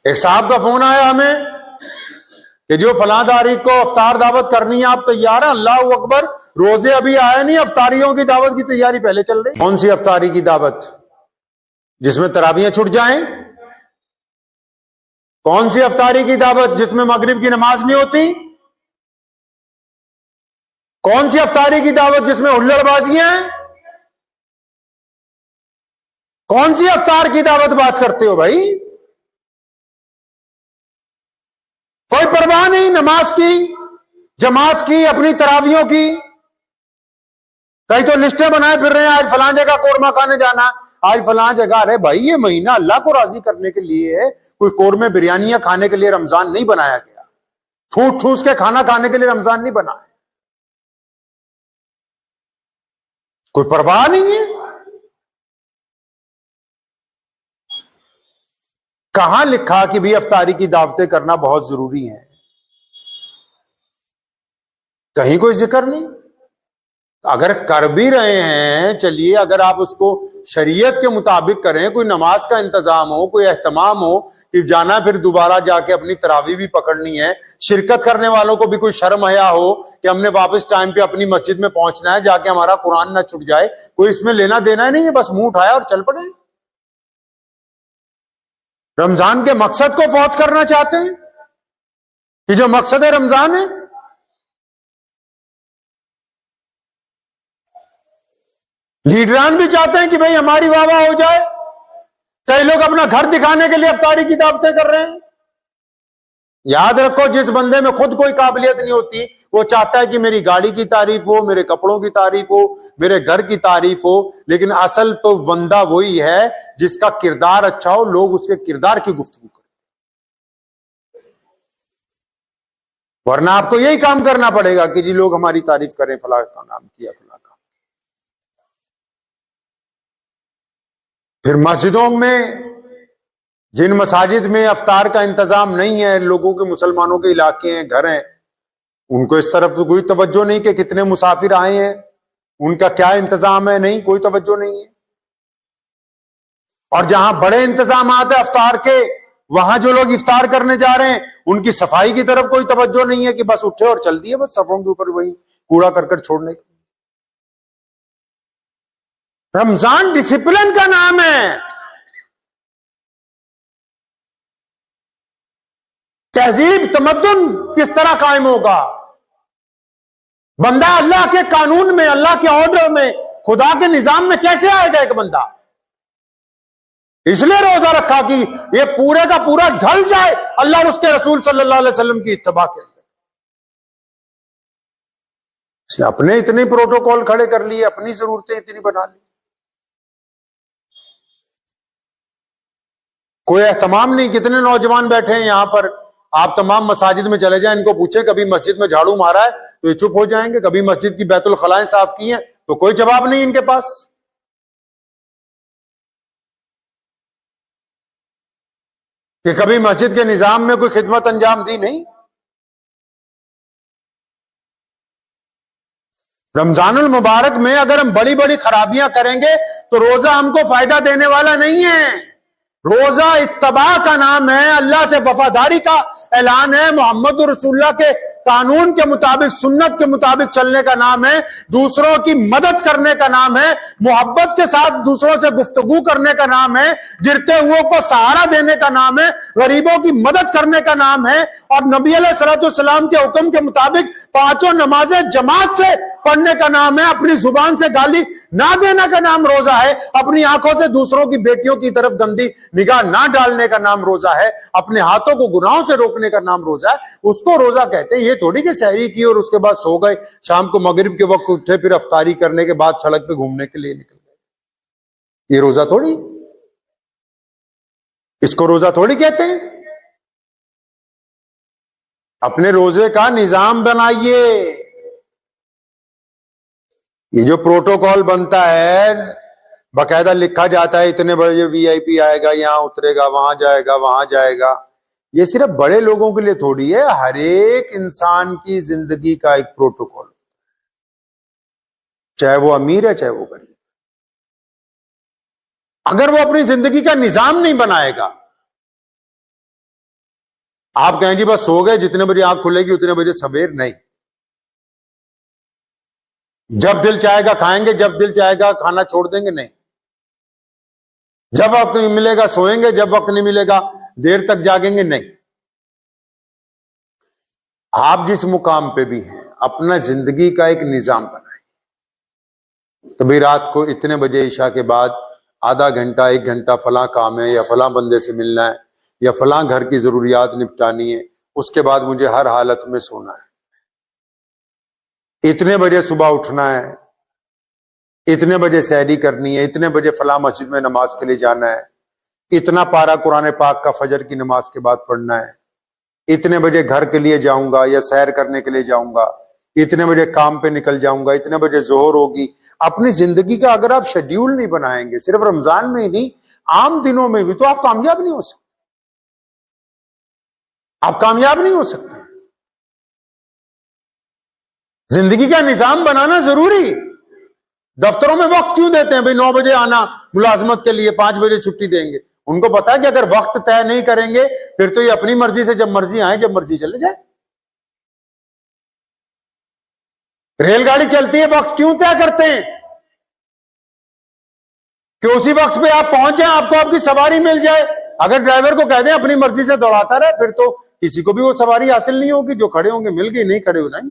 एक साहब का फोन आया हमें कि जो फलां तारीख को अफ्तार दावत करनी है, आप तैयार हैं? अल्लाह अकबर, रोजे अभी आए नहीं, अफ्तारियों की दावत की तैयारी पहले चल रही। कौन सी अफ्तारी की दावत जिसमें तरावियां छूट जाएं? कौन सी अफ्तारी की दावत जिसमें मगरिब की नमाज नहीं होती? कौन सी अफ्तारी की दावत जिसमें हुल्लड़बाजियां हैं? कौन सी अफ्तार की दावत बात करते हो भाई? कोई परवाह नहीं नमाज की, जमात की, अपनी तरावियों की। कई तो लिस्टें बनाए फिर रहे हैं, आज फलां जगह कोरमा खाने जाना, आज फलां जगह। अरे भाई, ये महीना अल्लाह को राजी करने के लिए है, कोई कोरमे बिरयानियां खाने के लिए रमजान नहीं बनाया गया। ठूस ठूस के खाना खाने के लिए रमजान नहीं बना है। कोई परवाह नहीं है। कहां लिखा कि भी अफ्तारी की दावतें करना बहुत जरूरी है? कहीं कोई जिक्र नहीं। अगर कर भी रहे हैं, चलिए, अगर आप उसको शरीयत के मुताबिक करें, कोई नमाज का इंतजाम हो, कोई एहतमाम हो कि जाना फिर दोबारा जाके अपनी तरावी भी पकड़नी है, शिरकत करने वालों को भी कोई शर्म हया हो कि हमने वापस टाइम पे अपनी मस्जिद में पहुंचना है, जाके हमारा कुरान ना छूट जाए, कोई इसमें लेना देना नहीं है, बस मुंह उठाया और चल पड़े। रमजान के मकसद को फौत करना चाहते हैं कि जो मकसद है रमजान है। लीडरान भी चाहते हैं कि भाई हमारी वाह वाह हो जाए। कई लोग अपना घर दिखाने के लिए अफ्तारी की दावतें कर रहे हैं। याद रखो, जिस बंदे में खुद कोई काबिलियत नहीं होती, वो चाहता है कि मेरी गाड़ी की तारीफ हो, मेरे कपड़ों की तारीफ हो, मेरे घर की तारीफ हो। लेकिन असल तो बंदा वही है जिसका किरदार अच्छा हो, लोग उसके किरदार की गुफ्तगू करें। वरना आपको यही काम करना पड़ेगा कि जी लोग हमारी तारीफ करें, फला का नाम किया, फला का। फिर मस्जिदों में, जिन मसाजिद में अफ्तार का इंतजाम नहीं है, लोगों के, मुसलमानों के इलाके हैं, घर हैं, उनको इस तरफ कोई तवज्जो नहीं कि कितने मुसाफिर आए हैं, उनका क्या इंतजाम है, नहीं, कोई तवज्जो नहीं है। और जहां बड़े इंतजाम आते हैं अफ्तार के, वहां जो लोग इफ्तार करने जा रहे हैं, उनकी सफाई की तरफ कोई तवज्जो नहीं है कि बस उठे और चल दिए, बस सफों के ऊपर वही कूड़ा करकट छोड़ने। रमजान डिसिप्लिन का नाम है। तहजीब, तमद्दुन किस तरह कायम होगा? बंदा अल्लाह के कानून में, अल्लाह के ऑर्डर में, खुदा के निजाम में कैसे आएगा एक बंदा? इसलिए रोजा रखा कि ये पूरे का पूरा ढल जाए अल्लाह और उसके रसूल सल्लल्लाहु अलैहि वसल्लम की इत्तबा के अंदर। इसने अपने इतने प्रोटोकॉल खड़े कर लिए, अपनी जरूरतें इतनी बना ली, कोई एहतमाम नहीं। कितने नौजवान बैठे हैं यहां पर, आप तमाम मसाजिद में चले जाएं, इनको पूछे कभी मस्जिद में झाड़ू मारा है, तो ये चुप हो जाएंगे। कभी मस्जिद की बैतुल खलाएं साफ की हैं, तो कोई जवाब नहीं इनके पास। कि कभी मस्जिद के निजाम में कोई खिदमत अंजाम दी, नहीं। रमजानुल मुबारक में अगर हम बड़ी बड़ी खराबियां करेंगे तो रोजा हमको फायदा देने वाला नहीं है। रोजा इत्तबा का नाम है, अल्लाह से वफादारी का ऐलान है, मोहम्मद रसूलुल्लाह के कानून के मुताबिक, सुन्नत के मुताबिक चलने का नाम है, दूसरों की मदद करने का नाम है, मोहब्बत के साथ दूसरों से गुफ्तगू करने का नाम है, गिरते हुओं को सहारा देने का नाम है, गरीबों की मदद करने का नाम है। और नबी अलैहिस्सलाम के हुक्म के मुताबिक पांचों नमाजें जमात से पढ़ने का नाम है। अपनी जुबान से गाली ना देने का नाम रोजा है। अपनी आंखों से दूसरों की बेटियों की तरफ गंदी निगाह ना डालने का नाम रोजा है। अपने हाथों को गुनाहों से रोकने का नाम रोजा है। उसको रोजा कहते हैं। ये थोड़ी कि सहरी की और उसके बाद सो गए, शाम को मगरिब के वक्त उठे, फिर अफ्तारी करने के बाद सड़क पे घूमने के लिए निकल गए। ये रोजा थोड़ी, इसको रोजा थोड़ी कहते हैं। अपने रोजे का निजाम बनाइए। ये जो प्रोटोकॉल बनता है, बाकायदा लिखा जाता है, इतने बड़े वीआईपी आएगा, यहां उतरेगा, वहां जाएगा, वहां जाएगा। ये सिर्फ बड़े लोगों के लिए थोड़ी है, हर एक इंसान की जिंदगी का एक प्रोटोकॉल, चाहे वो अमीर है चाहे वो गरीब। अगर वो अपनी जिंदगी का निजाम नहीं बनाएगा, आप कहें जी बस सो गए, जितने बजे आंख खुलेगी उतने बजे सवेर, नहीं। जब दिल चाहेगा खाएंगे, जब दिल चाहेगा खाना छोड़ देंगे, नहीं। जब वक्त मिलेगा सोएंगे, जब वक्त नहीं मिलेगा देर तक जागेंगे, नहीं। आप जिस मुकाम पे भी हैं अपना जिंदगी का एक निजाम बनाएं। तो भाई रात को इतने बजे ईशा के बाद आधा घंटा 1 घंटा फलां काम है, या फलां बंदे से मिलना है, या फलां घर की जरूरियात निपटानी है, उसके बाद मुझे हर हालत में सोना है। इतने बजे सुबह उठना है, इतने बजे सहरी करनी है, इतने बजे फलां मस्जिद में नमाज के लिए जाना है, इतना पारा कुरान पाक का फजर की नमाज के बाद पढ़ना है, इतने बजे घर के लिए जाऊंगा या सैर करने के लिए जाऊंगा, इतने बजे काम पे निकल जाऊंगा, इतने बजे जोहर होगी। अपनी जिंदगी का अगर आप शेड्यूल नहीं बनाएंगे, सिर्फ रमजान में ही नहीं आम दिनों में भी, तो आप कामयाब नहीं हो सकते। आप कामयाब नहीं हो सकते। जिंदगी का निजाम बनाना जरूरी। दफ्तरों में वक्त क्यों देते हैं भाई 9 बजे आना मुलाजमत के लिए, 5 बजे छुट्टी देंगे। उनको पता है कि अगर वक्त तय नहीं करेंगे फिर तो ये अपनी मर्जी से जब मर्जी आए जब मर्जी चले जाए। रेलगाड़ी चलती है, वक्त क्यों तय करते हैं कि उसी वक्त पे आप पहुंच जाए, आपको आपकी सवारी मिल जाए। अगर ड्राइवर को कह दें अपनी मर्जी से दौड़ाता रहे फिर तो किसी को भी वो सवारी हासिल नहीं होगी। जो खड़े होंगे मिल गई, नहीं खड़े हो नहीं।